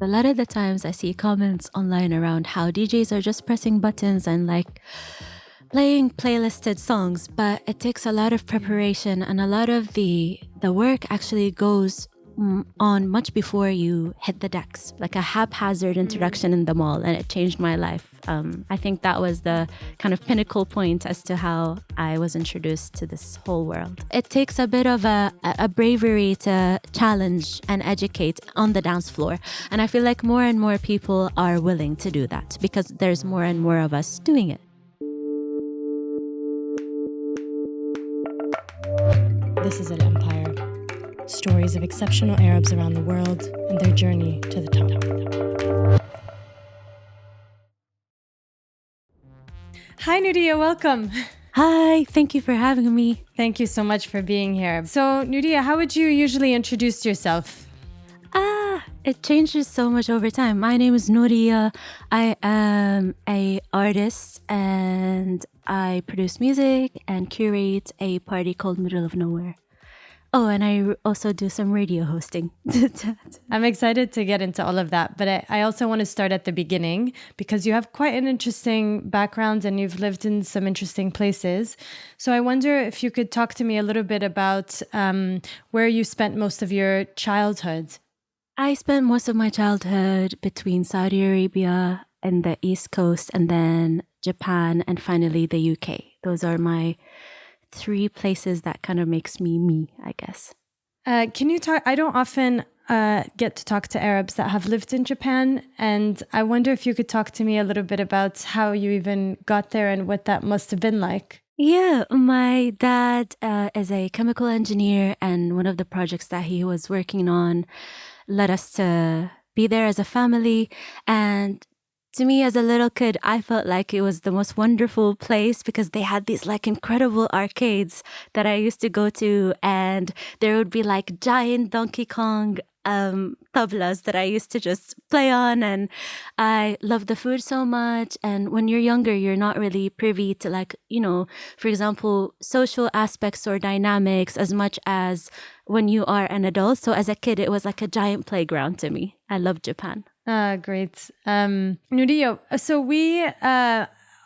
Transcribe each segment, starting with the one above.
A lot of the times I see comments online around how DJs are just pressing buttons and like playing playlisted songs, but it takes a lot of preparation, and a lot of the work actually goes on much before you hit the decks, like a haphazard introduction in the mall, and it changed my life. I think that was the kind of pinnacle point as to how I was introduced to this whole world. It takes a bit of a bravery to challenge and educate on the dance floor, and I feel like more and more people are willing to do that because there's more and more of us doing it. This is an empire. Stories of exceptional Arabs around the world and their journey to the top. Hi, Nooriyah, welcome. Hi, thank you for having me. Thank you so much for being here. So, Nooriyah, how would you usually introduce yourself? It changes so much over time. My name is Nooriyah. I am an artist and I produce music and curate a party called Middle of Nowhere. Oh, and I also do some radio hosting. I'm excited to get into all of that, but I also want to start at the beginning because you have quite an interesting background and you've lived in some interesting places. So I wonder if you could talk to me a little bit about where you spent most of your childhood. I spent most of my childhood between Saudi Arabia and the East Coast, and then Japan, and finally the UK. Those are my 3 places that kind of makes me, I guess. Can you talk? I don't often get to talk to Arabs that have lived in Japan, and I wonder if you could talk to me a little bit about how you even got there and what that must have been like. Yeah, my dad is a chemical engineer, and one of the projects that he was working on led us to be there as a family. And to me, as a little kid, I felt like it was the most wonderful place because they had these like incredible arcades that I used to go to, and there would be like giant Donkey Kong tablas that I used to just play on, and I love the food so much. And when you're younger, you're not really privy to like, for example, social aspects or dynamics as much as when you are an adult. So as a kid, it was like a giant playground to me. I love Japan. Great. Nooriyah, so we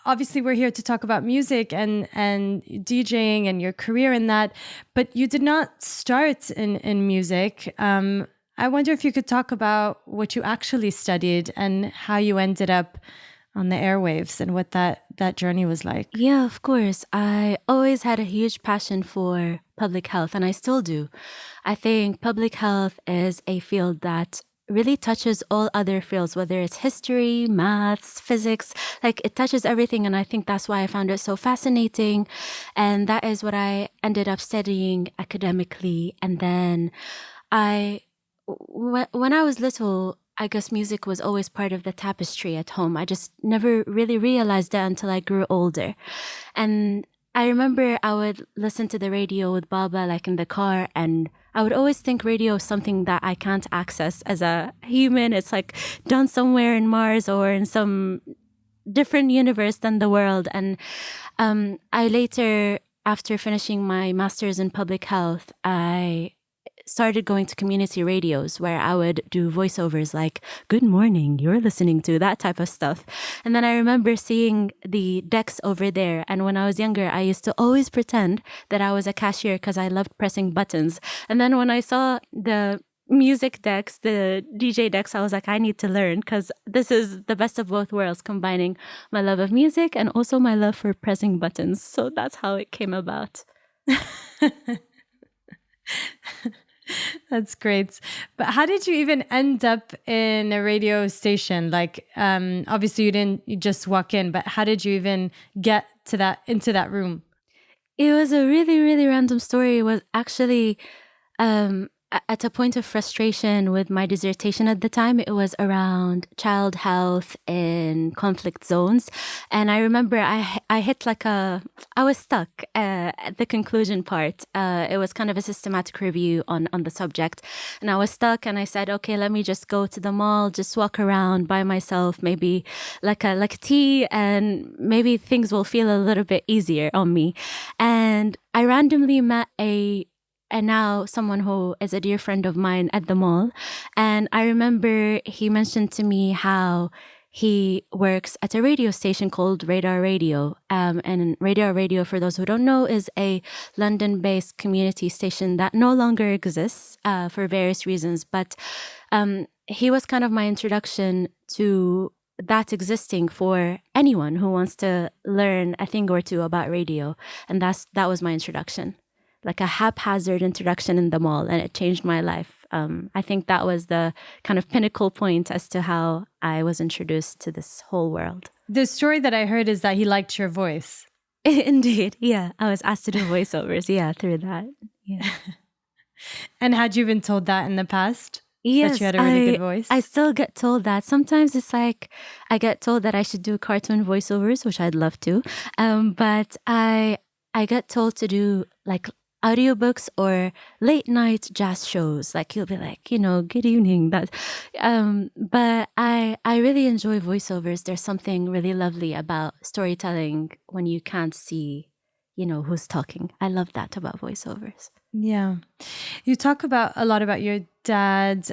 obviously we're here to talk about music and DJing and your career in that, but you did not start in music. I wonder if you could talk about what you actually studied and how you ended up on the airwaves and what that journey was like. Yeah, of course. I always had a huge passion for public health, and I still do. I think public health is a field that really touches all other fields, whether it's history, maths, physics, like it touches everything. And I think that's why I found it so fascinating. And that is what I ended up studying academically. And then when I was little, I guess music was always part of the tapestry at home. I just never really realized that until I grew older. And I remember I would listen to the radio with Baba, like in the car, and I would always think radio is something that I can't access as a human. It's like done somewhere in Mars or in some different universe than the world. And I later, after finishing my master's in public health, I started going to community radios where I would do voiceovers like, "Good morning, you're listening to," that type of stuff. And then I remember seeing the decks over there. And when I was younger, I used to always pretend that I was a cashier because I loved pressing buttons. And then when I saw the music decks, the DJ decks, I was like, I need to learn because this is the best of both worlds, combining my love of music and also my love for pressing buttons. So that's how it came about. That's great. But how did you even end up in a radio station? Like, obviously you just walk in, but how did you even get into that room? It was a really, really random story. It was actually at a point of frustration with my dissertation at the time. It was around child health in conflict zones. And I remember I hit I was stuck at the conclusion part. It was kind of a systematic review on the subject. And I was stuck and I said, okay, let me just go to the mall, just walk around by myself, maybe like a tea, and maybe things will feel a little bit easier on me. And I randomly met a and now someone who is a dear friend of mine at the mall. And I remember he mentioned to me how he works at a radio station called Radar Radio. And Radar Radio, for those who don't know, is a London-based community station that no longer exists for various reasons. But he was kind of my introduction to that existing for anyone who wants to learn a thing or two about radio. And that was my introduction, like a haphazard introduction in the mall, and it changed my life. I think that was the kind of pinnacle point as to how I was introduced to this whole world. The story that I heard is that he liked your voice. Indeed, yeah. I was asked to do voiceovers, yeah, through that. Yeah. And had you been told that in the past? Yes, that you had a really good voice? I still get told that. Sometimes it's like I get told that I should do cartoon voiceovers, which I'd love to. But I get told to do like audiobooks or late night jazz shows. Like you'll be like, good evening. But I really enjoy voiceovers. There's something really lovely about storytelling when you can't see, who's talking. I love that about voiceovers. Yeah. You talk a lot about your dad,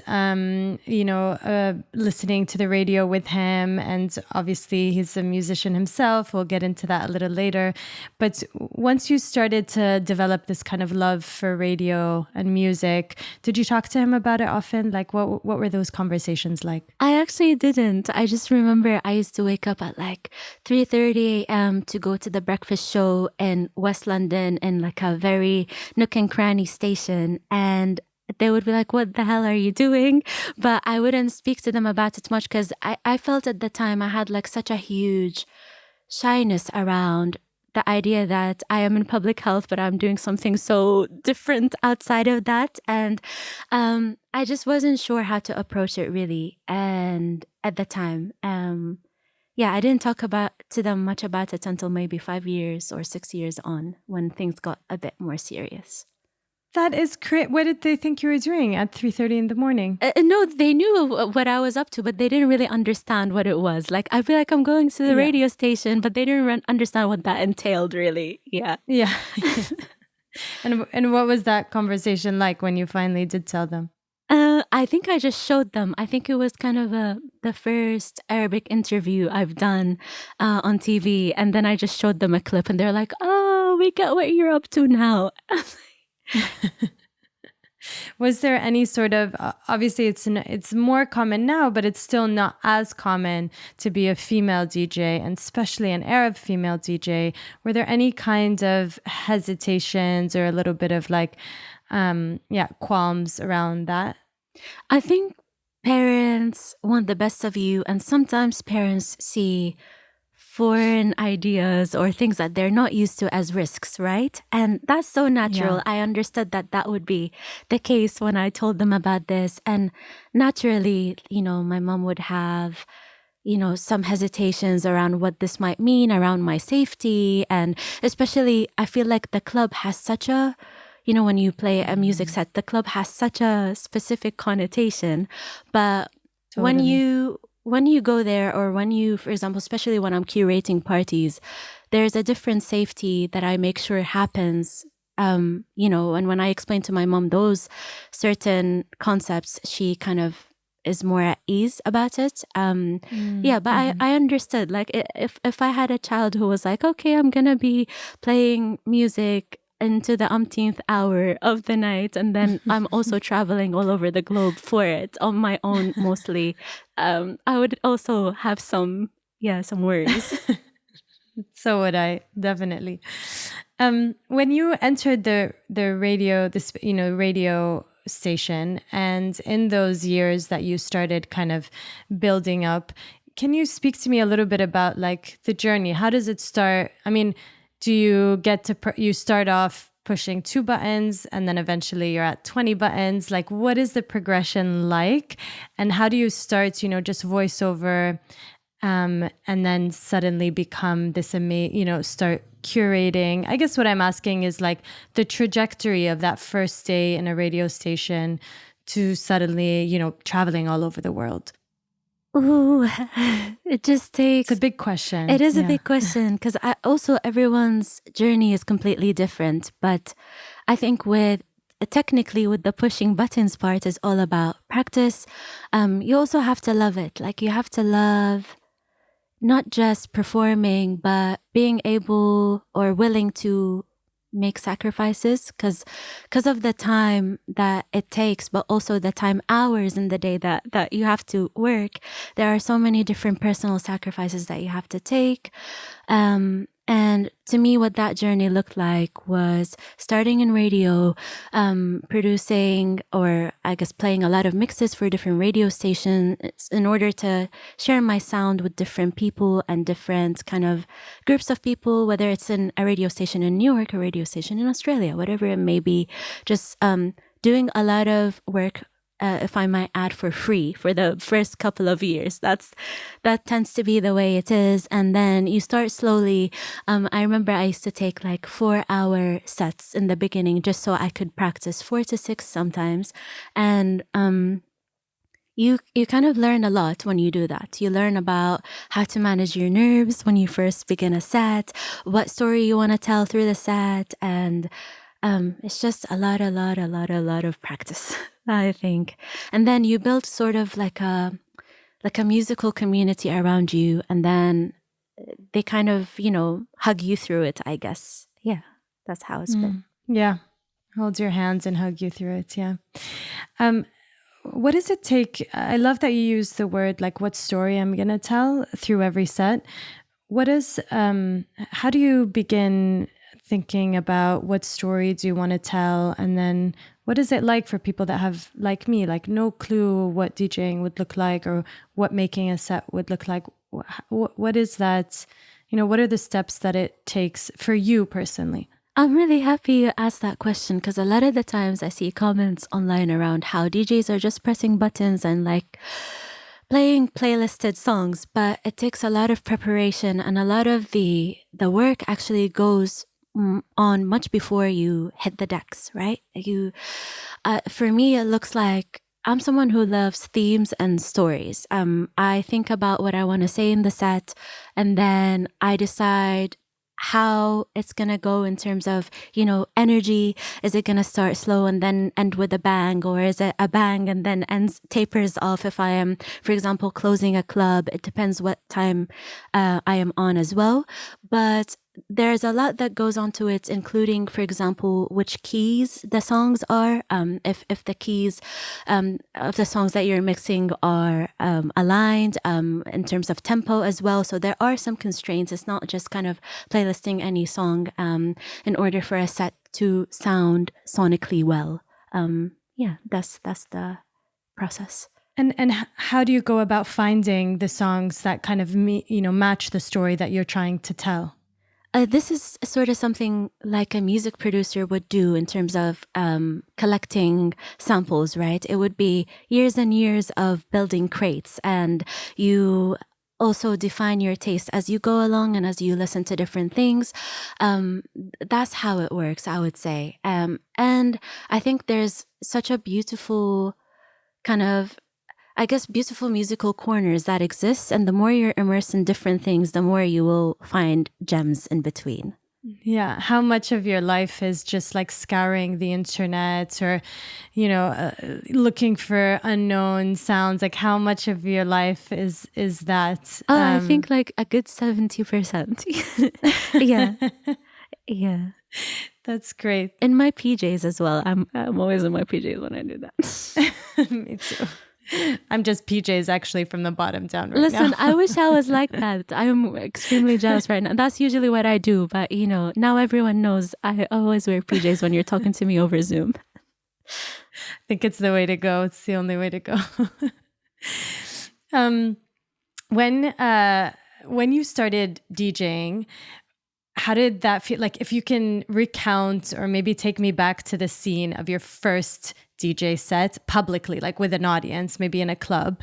listening to the radio with him. And obviously he's a musician himself. We'll get into that a little later. But once you started to develop this kind of love for radio and music, did you talk to him about it often? Like what were those conversations like? I actually didn't. I just remember I used to wake up at like 3:30 a.m. to go to the breakfast show in West London in like a very nook and cranny station. And they would be like, what the hell are you doing? But I wouldn't speak to them about it much because I felt at the time I had like such a huge shyness around the idea that I am in public health, but I'm doing something so different outside of that. And I just wasn't sure how to approach it really. And at the time, I didn't talk to them much about it until maybe 5 years or 6 years on when things got a bit more serious. That is great. What did they think you were doing at 3:30 in the morning? No, they knew what I was up to, but they didn't really understand what it was. Like, I'd be like, I'm going to the radio station, but they didn't understand what that entailed, really. Yeah. Yeah. And what was that conversation like when you finally did tell them? I think I just showed them. I think it was kind of the first Arabic interview I've done on TV. And then I just showed them a clip and they're like, oh, we get what you're up to now. Was there any sort of, obviously it's more common now, but it's still not as common to be a female DJ, and especially an Arab female DJ. Were there any kind of hesitations or a little bit of like, qualms around that? I think parents want the best of you, and sometimes parents see foreign ideas or things that they're not used to as risks, right? And that's so natural. Yeah. I understood that would be the case when I told them about this. And naturally, my mom would have, some hesitations around what this might mean around my safety. And especially, I feel like the club has such a, when you play a music set, the club has such a specific connotation. But totally. When you go there, or when you, for example, especially when I'm curating parties, there's a different safety that I make sure happens. And when I explain to my mom those certain concepts, she kind of is more at ease about it. But I understood, like, if I had a child who was like, okay, I'm going to be playing music into the umpteenth hour of the night, and then I'm also traveling all over the globe for it on my own mostly, I would also have some worries. So would I, definitely. When you entered the radio, radio station, and in those years that you started kind of building up, can you speak to me a little bit about like the journey? How does it start? I mean, do you get to, you start off pushing 2 buttons and then eventually you're at 20 buttons? Like, what is the progression like? And how do you start, just voiceover, and then suddenly become this start curating? I guess what I'm asking is like the trajectory of that first day in a radio station to suddenly, traveling all over the world. Ooh, it just takes... It's a big question. It is a big question, because also everyone's journey is completely different. But I think with technically with the pushing buttons part is all about practice. You also have to love it. Like you have to love not just performing, but being able or willing to make sacrifices because of the time that it takes, but also the time hours in the day that you have to work. There are so many different personal sacrifices that you have to take. And to me, what that journey looked like was starting in radio, producing, or I guess playing a lot of mixes for different radio stations in order to share my sound with different people and different kind of groups of people, whether it's in a radio station in New York, a radio station in Australia, whatever it may be. Just doing a lot of work, if I might add, for free for the first couple of years. That tends to be the way it is. And then you start slowly. I remember I used to take like 4-hour sets in the beginning just so I could practice 4 to 6 sometimes. And you kind of learn a lot when you do that. You learn about how to manage your nerves when you first begin a set, what story you want to tell through the set, and it's just a lot of practice, I think. And then you build sort of like a musical community around you, and then they kind of, hug you through it, I guess. Yeah, that's how it's been. Yeah. Hold your hands and hug you through it. Yeah. What does it take? I love that you use the word like what story I'm going to tell through every set. How do you begin thinking about what story do you want to tell? And then what is it like for people that have, like me, like no clue what DJing would look like or what making a set would look like? What is that? What are the steps that it takes for you personally? I'm really happy you asked that question because a lot of the times I see comments online around how DJs are just pressing buttons and like playing playlisted songs, but it takes a lot of preparation and a lot of the work actually goes on much before you hit the decks, right? For me, it looks like I'm someone who loves themes and stories. I think about what I want to say in the set, and then I decide how it's going to go in terms of, energy. Is it going to start slow and then end with a bang? Or is it a bang and then tapers off if I am, for example, closing a club? It depends what time I am on as well. But there's a lot that goes onto it, including, for example, which keys the songs are. If the keys of the songs that you're mixing are aligned in terms of tempo as well. So there are some constraints. It's not just kind of playlisting any song in order for a set to sound sonically well. That's the process. And how do you go about finding the songs that kind of match the story that you're trying to tell? This is sort of something like a music producer would do in terms of collecting samples, right? It would be years and years of building crates, and you also define your taste as you go along and as you listen to different things. That's how it works, I would say. And I think there's such a beautiful kind of beautiful musical corners that exist. And the more you're immersed in different things, the more you will find gems in between. Yeah. How much of your life is just like scouring the internet or, looking for unknown sounds? Like how much of your life is that? I think like a good 70%. Yeah. Yeah. That's great. In my PJs as well. I'm always in my PJs when I do that. Me too. I'm just PJs actually from the bottom down right Listen, now. I wish I was like that. I'm extremely jealous right now. That's usually what I do. But, now everyone knows I always wear PJs when you're talking to me over Zoom. I think it's the way to go. It's the only way to go. When you started DJing, how did that feel? Like if you can recount or maybe take me back to the scene of your first DJ set publicly, like with an audience, maybe in a club.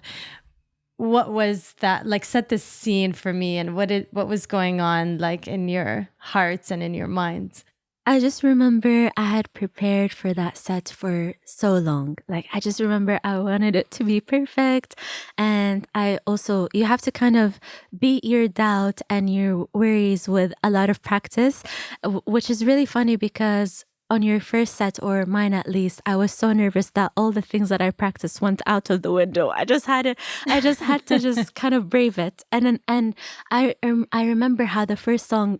What was that like? Set the scene for me, and what was going on like in your hearts and in your minds? I just remember I had prepared for that set for so long. Like, I just remember I wanted it to be perfect. And you have to kind of beat your doubt and your worries with a lot of practice, which is really funny because on your first set, or mine at least, I was so nervous that all the things that I practiced went out of the window. I just had to just kind of brave it. And I remember how the first song,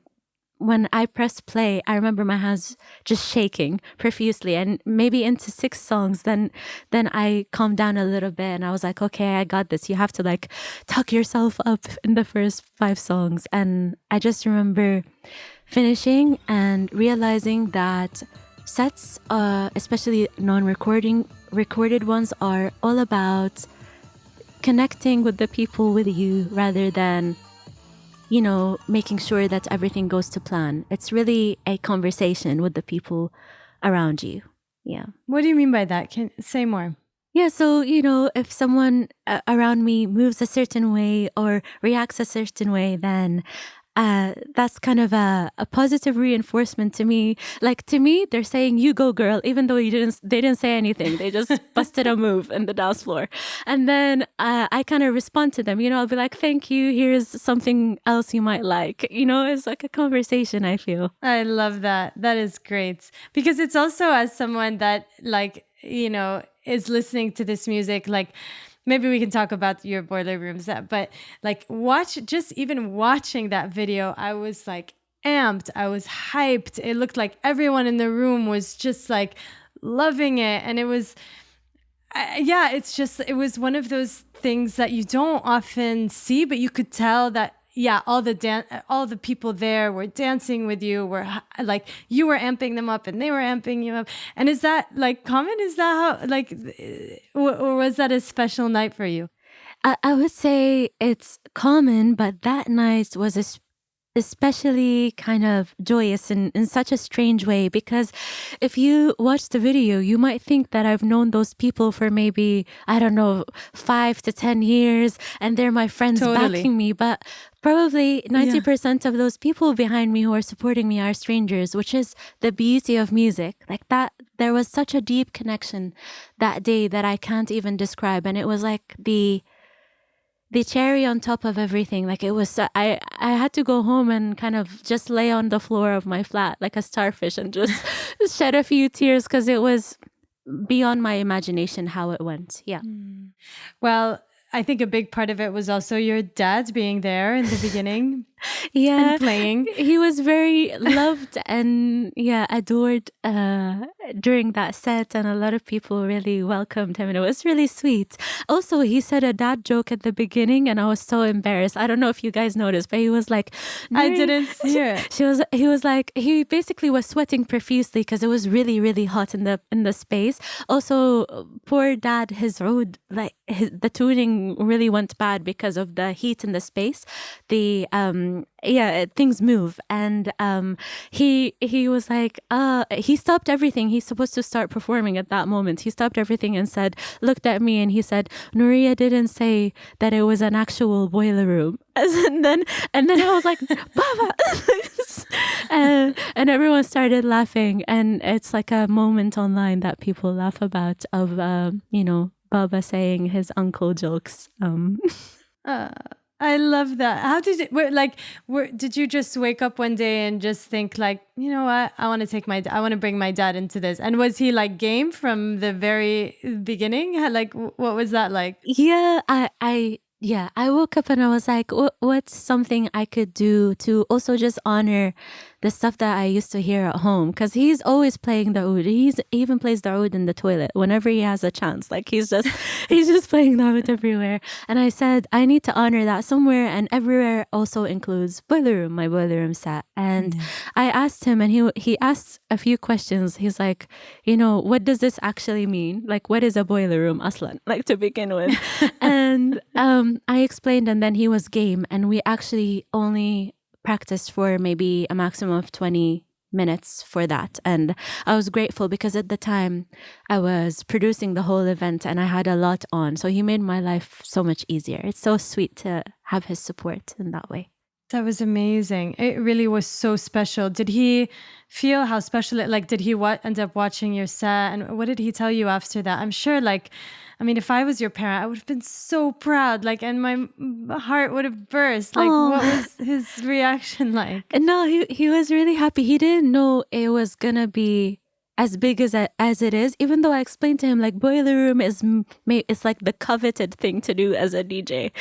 when I pressed play, I remember my hands just shaking profusely, and maybe into 6 songs, then I calmed down a little bit, and I was like, okay, I got this. You have to like tuck yourself up in the first 5 songs. And I just remember finishing and realizing that sets, especially recorded ones, are all about connecting with the people with you rather than, you know, making sure that everything goes to plan. It's really a conversation with the people around you. Yeah. What do you mean by that? Can say more? Yeah, so, you know, if someone around me moves a certain way or reacts a certain way, then that's kind of a positive reinforcement to me. Like, to me, they're saying, you go, girl, even though they didn't say anything. They just busted a move in the dance floor. And then I kind of respond to them, you know, I'll be like, thank you. Here's something else you might like. You know, it's like a conversation, I feel. I love that. That is great. Because it's also, as someone that, like, you know, is listening to this music, like, maybe we can talk about your boiler rooms, but like even watching that video, I was like amped. I was hyped. It looked like everyone in the room was just like loving it. And it was, it was one of those things that you don't often see, but you could tell that, yeah, all the people there were dancing with you, were like, you were amping them up and they were amping you up. And is that like common? Is that how, like, or was that a special night for you? I would say it's common, but that night was especially kind of joyous in such a strange way, because if you watch the video, you might think that I've known those people for maybe, I don't know, 5 to 10 years, and they're my friends backing me. But probably 90% of those people behind me who are supporting me are strangers, which is the beauty of music. Like that, there was such a deep connection that day that I can't even describe. And it was like the cherry on top of everything. Like, it was, I had to go home and kind of just lay on the floor of my flat like a starfish and just shed a few tears, because it was beyond my imagination how it went. Yeah. Well, I think a big part of it was also your dad being there in the beginning. Yeah, and playing. He was very loved and adored during that set, and a lot of people really welcomed him, and it was really sweet. Also, he said a dad joke at the beginning, and I was so embarrassed. I don't know if you guys noticed, but he was like, I didn't hear it. He was like, he basically was sweating profusely because it was really, really hot in the space. Also, poor dad, his oud, like the tuning really went bad because of the heat in the space. Things move, and he was like, he stopped everything. He's supposed to start performing at that moment. He stopped everything and looked at me, and he said, Nooriyah didn't say that it was an actual boiler room. And then I was like, Baba. And everyone started laughing, and it's like a moment online that people laugh about of Baba saying his uncle jokes. I love that. How did it, did you just wake up one day and just think like, you know what, I want to bring my dad into this? And was he like game from the very beginning? Like, what was that like? Yeah, I woke up and I was like, what's something I could do to also just honor the stuff that I used to hear at home? Because he's always playing the oud. He even plays the oud in the toilet whenever he has a chance. Like, he's just playing the oud everywhere. And I said, I need to honor that somewhere, and everywhere also includes boiler room, my boiler room set. And I asked him, and he asked a few questions. He's like, what does this actually mean? Like, what is a boiler room, aslan? Like, to begin with. And I explained, and then he was game, and we actually only practiced for maybe a maximum of 20 minutes for that. And I was grateful because at the time I was producing the whole event and I had a lot on. So he made my life so much easier. It's so sweet to have his support in that way. That was amazing. It really was so special. Did he feel how special it, like, did he end up watching your set? And what did he tell you after that? I'm sure, like, I mean, if I was your parent, I would have been so proud, like, and my heart would have burst. Like, what was his reaction like? No, he was really happy. He didn't know it was gonna be as big as it is, even though I explained to him like boiler room it's like the coveted thing to do as a DJ.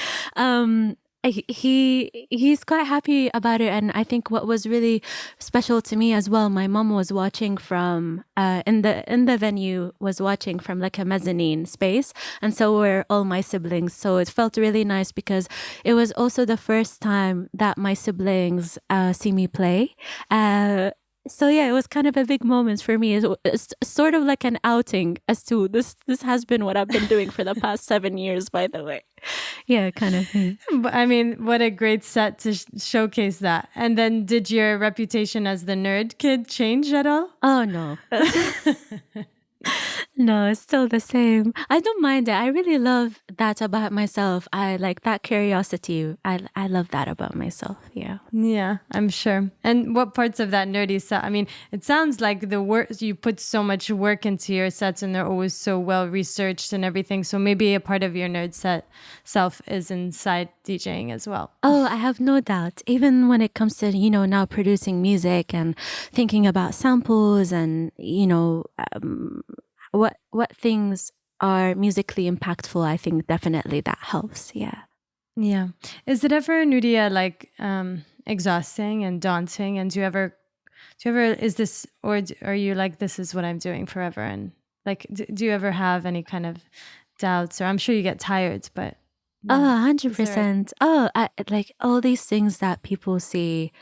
He's quite happy about it, and I think what was really special to me as well, my mom was watching from in the venue, was watching from like a mezzanine space, and so were all my siblings. So it felt really nice because it was also the first time that my siblings see me play. So yeah, it was kind of a big moment for me. It's sort of like an outing as to this. This has been what I've been doing for the past 7 years, by the way. Yeah, kind of thing. But I mean, what a great set to showcase that. And then, did your reputation as the nerd kid change at all? Oh no. No, it's still the same. I don't mind it. I really love that about myself. I like that curiosity. I love that about myself. Yeah. Yeah, I'm sure. And what parts of that nerdy set? I mean, it sounds like the work, you put so much work into your sets and they're always so well researched and everything. So maybe a part of your nerd set self is inside DJing as well. Oh, I have no doubt. Even when it comes to, now producing music and thinking about samples and, what things are musically impactful, I think definitely that helps. Yeah. Yeah. Is it ever, Nooriyah, like exhausting and daunting? And do you ever, is this, or are you like, this is what I'm doing forever? And like, do you ever have any kind of doubts? Or I'm sure you get tired, but. Yeah. Oh, 100%. Like all these things that people say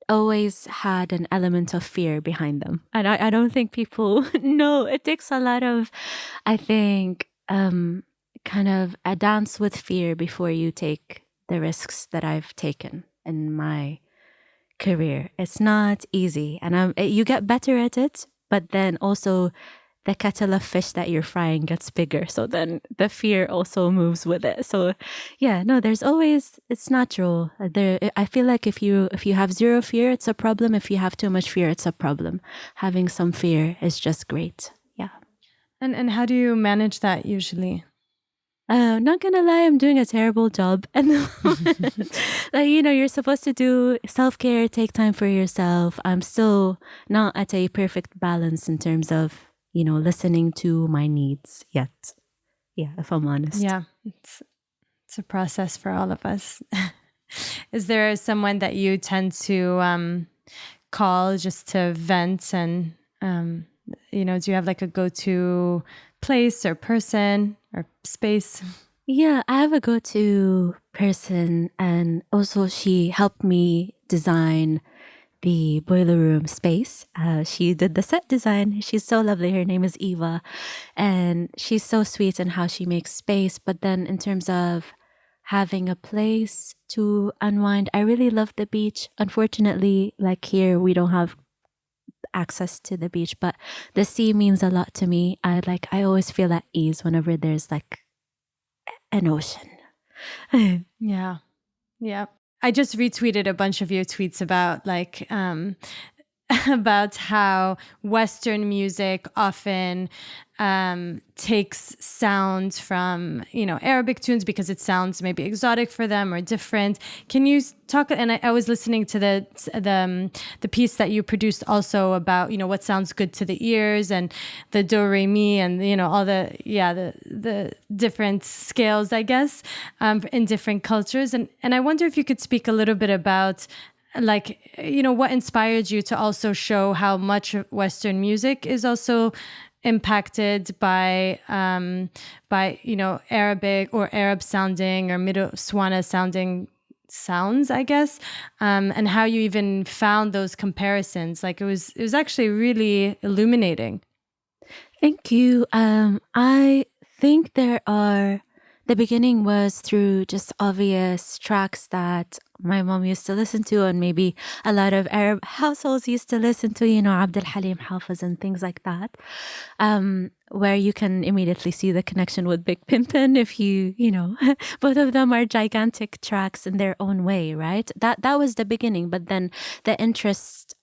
always had an element of fear behind them. And I don't think people know. It takes a lot of, I think, kind of a dance with fear before you take the risks that I've taken in my career. It's not easy. And you get better at it, but then also the kettle of fish that you're frying gets bigger. So then the fear also moves with it. So yeah, no, there's always, it's natural. I feel like if you have zero fear, it's a problem. If you have too much fear, it's a problem. Having some fear is just great. Yeah. And how do you manage that usually? Not gonna lie, I'm doing a terrible job. And like, you're supposed to do self-care, take time for yourself. I'm still not at a perfect balance in terms of listening to my needs yet. Yeah, if I'm honest. Yeah, it's a process for all of us. Is there someone that you tend to call just to vent? And, do you have like a go-to place or person or space? Yeah, I have a go-to person. And also she helped me design the boiler room space. She did the set design. She's so lovely. Her name is Eva. And she's so sweet in how she makes space. But then in terms of having a place to unwind, I really love the beach. Unfortunately, like here, we don't have access to the beach, but the sea means a lot to me. I always feel at ease whenever there's like an ocean. Yeah. Yeah. I just retweeted a bunch of your tweets about like about how Western music often takes sounds from Arabic tunes because it sounds maybe exotic for them or different. Can you talk? And I was listening to the piece that you produced also about what sounds good to the ears and the do re mi and all the different scales, I guess, in different cultures. And I wonder if you could speak a little bit about like what inspired you to also show how much Western music is also impacted by Arabic or Arab sounding or Middle Swana sounding sounds, I guess, and how you even found those comparisons. Like it was actually really illuminating. Thank you. I think the beginning was through just obvious tracks that my mom used to listen to, and maybe a lot of Arab households used to listen to, Abd al-Halim Hafiz and things like that, where you can immediately see the connection with Big Pimpin if both of them are gigantic tracks in their own way, right? That was the beginning, but then the interest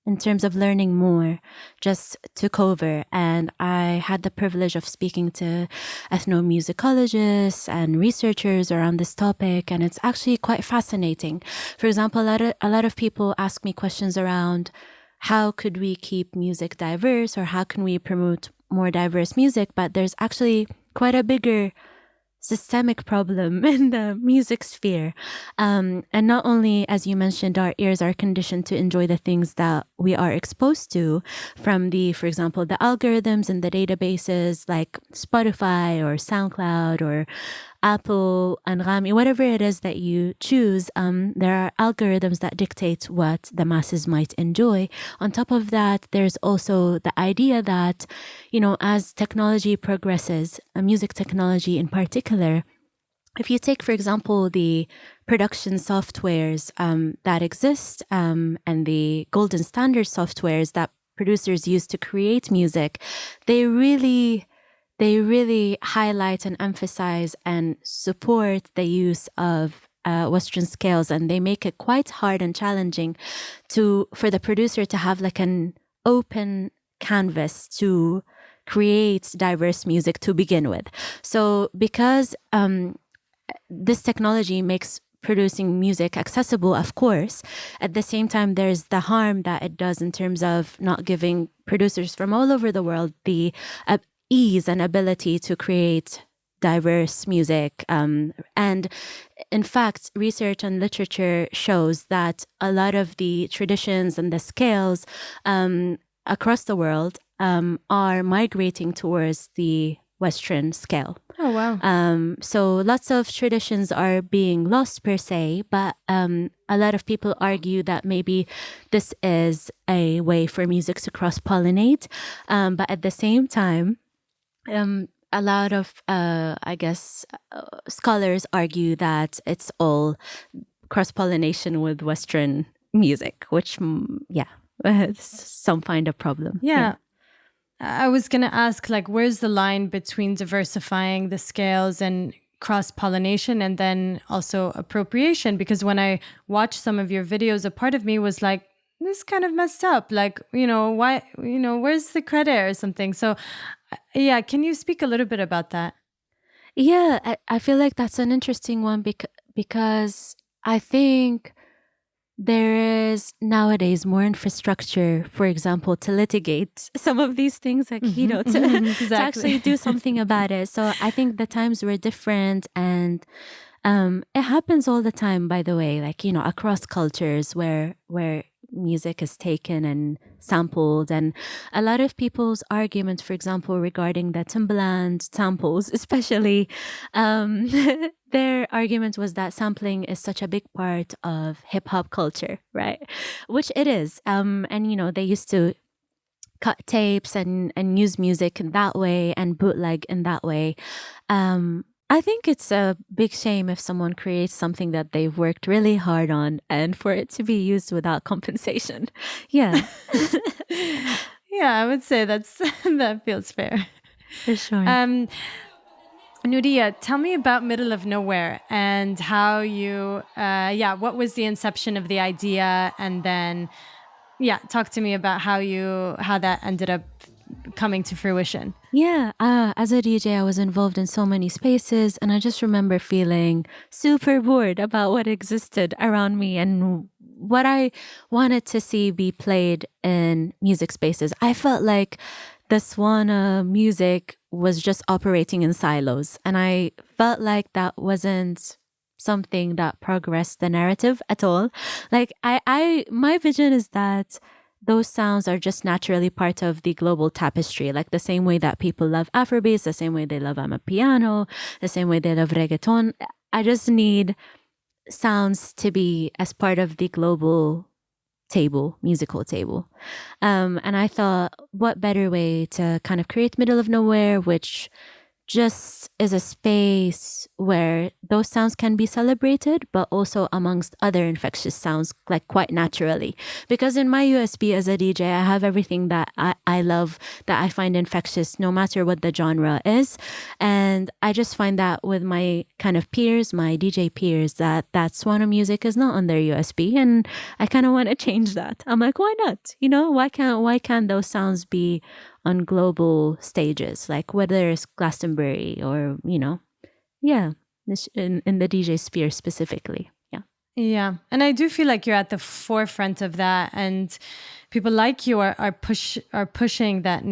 in terms of learning more just took over. And I had the privilege of speaking to ethnomusicologists and researchers around this topic. And it's actually quite fascinating. For example, a lot of people ask me questions around how could we keep music diverse, or how can we promote more diverse music? But there's actually quite a bigger systemic problem in the music sphere. And not only, as you mentioned, our ears are conditioned to enjoy the things that we are exposed to from for example, the algorithms and the databases like Spotify or SoundCloud or Apple, Anghami, whatever it is that you choose, there are algorithms that dictate what the masses might enjoy. On top of that, there's also the idea that, as technology progresses, music technology in particular, if you take, for example, the production softwares that exist and the golden standard softwares that producers use to create music, they really highlight and emphasize and support the use of Western scales, and they make it quite hard and challenging for the producer to have like an open canvas to create diverse music to begin with. So because this technology makes producing music accessible, of course, at the same time, there's the harm that it does in terms of not giving producers from all over the world the ease and ability to create diverse music. And in fact, research and literature shows that a lot of the traditions and the scales across the world are migrating towards the Western scale. Oh, wow. So lots of traditions are being lost per se, but a lot of people argue that maybe this is a way for music to cross-pollinate. But at the same time, a lot of, scholars argue that it's all cross-pollination with Western music, which, some find a problem. Yeah. I was going to ask, like, where's the line between diversifying the scales and cross-pollination and then also appropriation? Because when I watched some of your videos, a part of me was like, this is kind of messed up. Like, why, where's the credit or something? So, yeah, can you speak a little bit about that? Yeah, I feel like that's an interesting one because I think there is nowadays more infrastructure, for example, to litigate some of these things, like, to actually do something about it. So I think the times were different, and it happens all the time, by the way, like, across cultures where music is taken and sampled. And a lot of people's argument, for example, regarding the Timbaland samples, especially, their argument was that sampling is such a big part of hip hop culture, right? Which it is. And, they used to cut tapes and use music in that way and bootleg in that way. I think it's a big shame if someone creates something that they've worked really hard on and for it to be used without compensation. Yeah. Yeah, I would say that feels fair. For sure. Nooriyah, tell me about Middle of Nowhere and how you, what was the inception of the idea? And then, talk to me about how that ended up coming to fruition. Yeah, as a DJ, I was involved in so many spaces, and I just remember feeling super bored about what existed around me and what I wanted to see be played in music spaces. I felt like the Swana music was just operating in silos, and I felt like that wasn't something that progressed the narrative at all. Like, my vision is that those sounds are just naturally part of the global tapestry, like the same way that people love Afrobeats, the same way they love Amapiano, the same way they love reggaeton. I just need sounds to be as part of the global musical table. And I thought, what better way to kind of create Middle of Nowhere, which just is a space where those sounds can be celebrated, but also amongst other infectious sounds, like quite naturally. Because in my USB as a DJ, I have everything that I love, that I find infectious, no matter what the genre is. And I just find that with my kind of peers, my DJ peers, that Swana music is not on their USB. And I kind of want to change that. I'm like, why not? Why can't those sounds be on global stages, like whether it's Glastonbury or, in the DJ sphere specifically. Yeah. Yeah. And I do feel like you're at the forefront of that. And people like you are pushing that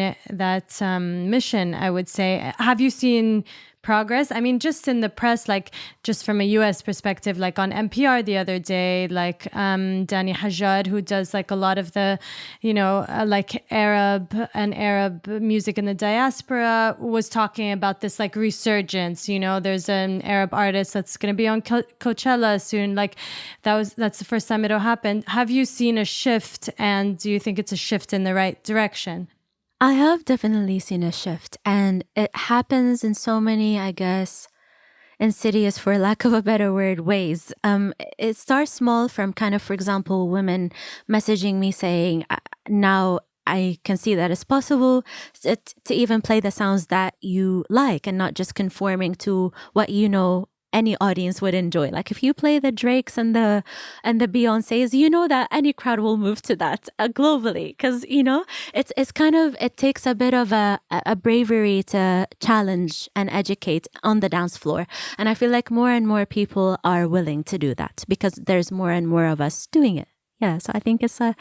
mission, I would say. Have you seen progress? I mean, just in the press, like just from a US perspective, like on NPR the other day, like Danny Hajjad, who does like a lot of the, like Arab music in the diaspora, was talking about this like resurgence. There's an Arab artist that's going to be on Coachella soon. Like that's the first time it'll happen. Have you seen a shift, and do you think it's a shift in the right direction? I have definitely seen a shift, and it happens in so many, I guess, insidious, for lack of a better word, ways. It starts small from kind of, for example, women messaging me saying, now I can see that it's possible to even play the sounds that you like and not just conforming to what any audience would enjoy. Like if you play the Drakes and the Beyoncés, that any crowd will move to that globally, because it's kind of, it takes a bit of a bravery to challenge and educate on the dance floor, and I feel like more and more people are willing to do that because there's more and more of us doing it. Yeah, so I think it's a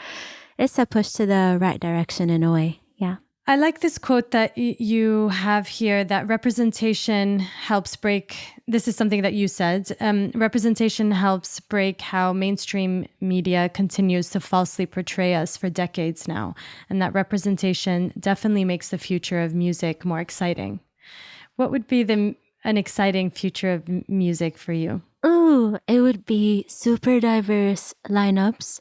push to the right direction in a way. Yeah. I like this quote that you have here, that representation helps break. This is something that you said. Representation helps break how mainstream media continues to falsely portray us for decades now. And that representation definitely makes the future of music more exciting. What would be an exciting future of music for you? Ooh, it would be super diverse lineups.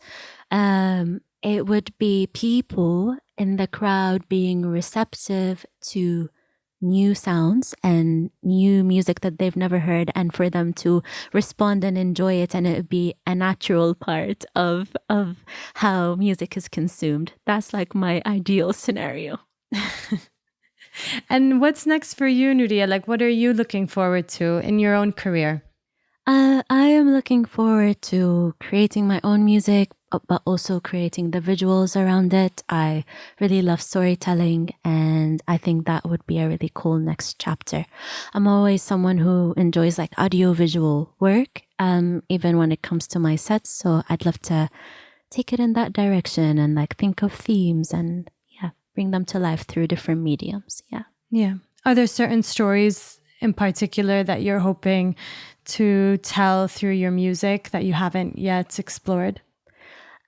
It would be people in the crowd being receptive to new sounds and new music that they've never heard, and for them to respond and enjoy it, and it would be a natural part of how music is consumed. That's like my ideal scenario. And what's next for you, Nooriyah? Like, what are you looking forward to in your own career? I am looking forward to creating my own music, but also creating the visuals around it. I really love storytelling, and I think that would be a really cool next chapter. I'm always someone who enjoys like audio-visual work, even when it comes to my sets. So I'd love to take it in that direction and like think of themes and bring them to life through different mediums. Yeah. Yeah. Are there certain stories in particular that you're hoping to tell through your music that you haven't yet explored?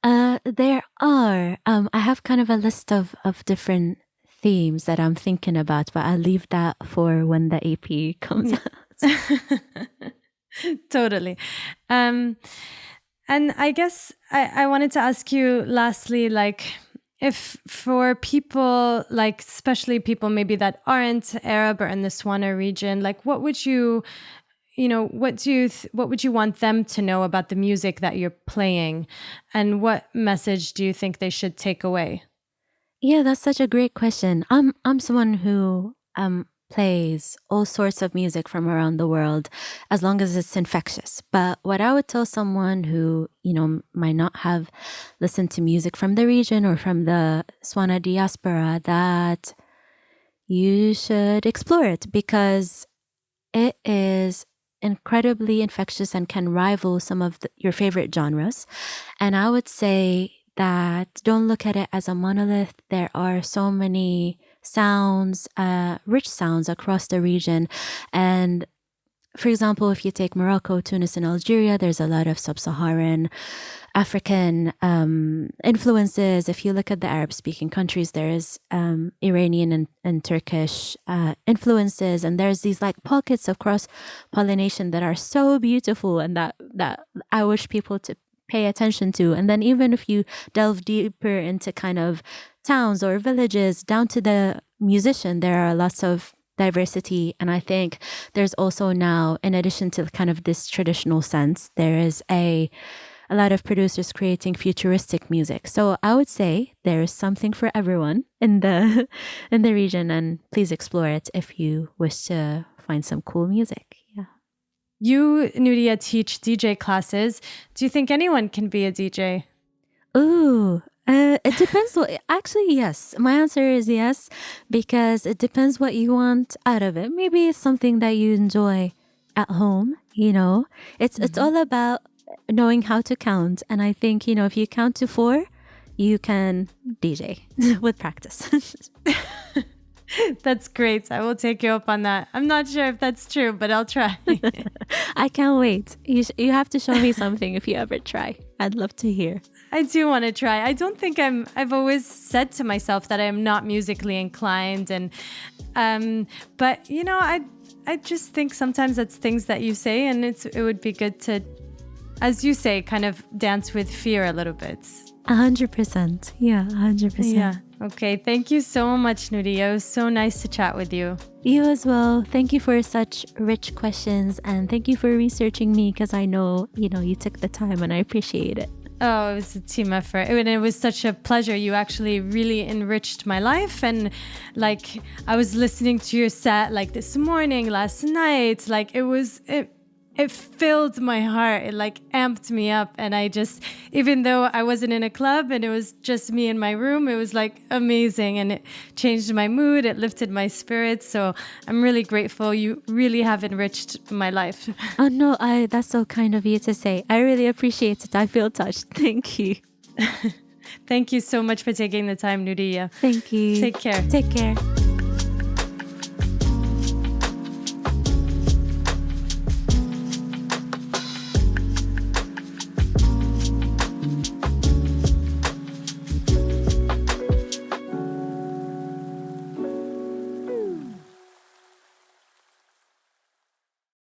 There are. I have kind of a list of different themes that I'm thinking about, but I'll leave that for when the EP comes out. Totally. And I guess I wanted to ask you lastly, like, if for people, like especially people maybe that aren't Arab or in the Swana region, like what would you what would you want them to know about the music that you're playing, and what message do you think they should take away? Yeah, that's such a great question. I'm someone who plays all sorts of music from around the world, as long as it's infectious. But what I would tell someone who, might not have listened to music from the region or from the Swana diaspora, that you should explore it, because it is incredibly infectious and can rival some of your favorite genres. And I would say that don't look at it as a monolith. There are so many sounds, rich sounds across the region. And for example, if you take Morocco, Tunis, and Algeria, there's a lot of sub-Saharan African influences. If you look at the Arab-speaking countries, there is Iranian and Turkish influences, and there's these like pockets of cross-pollination that are so beautiful, and that I wish people to pay attention to. And then even if you delve deeper into kind of towns or villages, down to the musician, there are lots of diversity. And I think there's also now, in addition to kind of this traditional sense, there is a lot of producers creating futuristic music. So I would say there is something for everyone in the region, and please explore it if you wish to find some cool music. Yeah. You, Nooriyah, teach DJ classes. Do you think anyone can be a DJ? Ooh, it depends. Actually, yes. My answer is yes, because it depends what you want out of it. Maybe it's something that you enjoy at home. It's all about knowing how to count. And I think, if you count to 4, you can DJ with practice. That's great. I will take you up on that. I'm not sure if that's true, but I'll try. I can't wait. You have to show me something if you ever try. I'd love to hear. I do want to try. I don't think I've always said to myself that I am not musically inclined, and but you know, I just think sometimes that's things that you say, and it would be good to, as you say, kind of dance with fear a little bit. 100%. Yeah, 100%. Yeah. Okay. Thank you so much, Nooriyah. It was so nice to chat with you. You as well. Thank you for such rich questions, and thank you for researching me, because I know, you took the time, and I appreciate it. Oh, it was a team effort. And it was such a pleasure. You actually really enriched my life. And like, I was listening to your set like this morning, last night. Like, it filled my heart. It like amped me up. And I just, even though I wasn't in a club and it was just me in my room, it was like amazing. And it changed my mood. It lifted my spirits. So I'm really grateful. You really have enriched my life. Oh no, that's so kind of you to say. I really appreciate it. I feel touched. Thank you. Thank you so much for taking the time, Nooriyah. Thank you. Take care. Take care.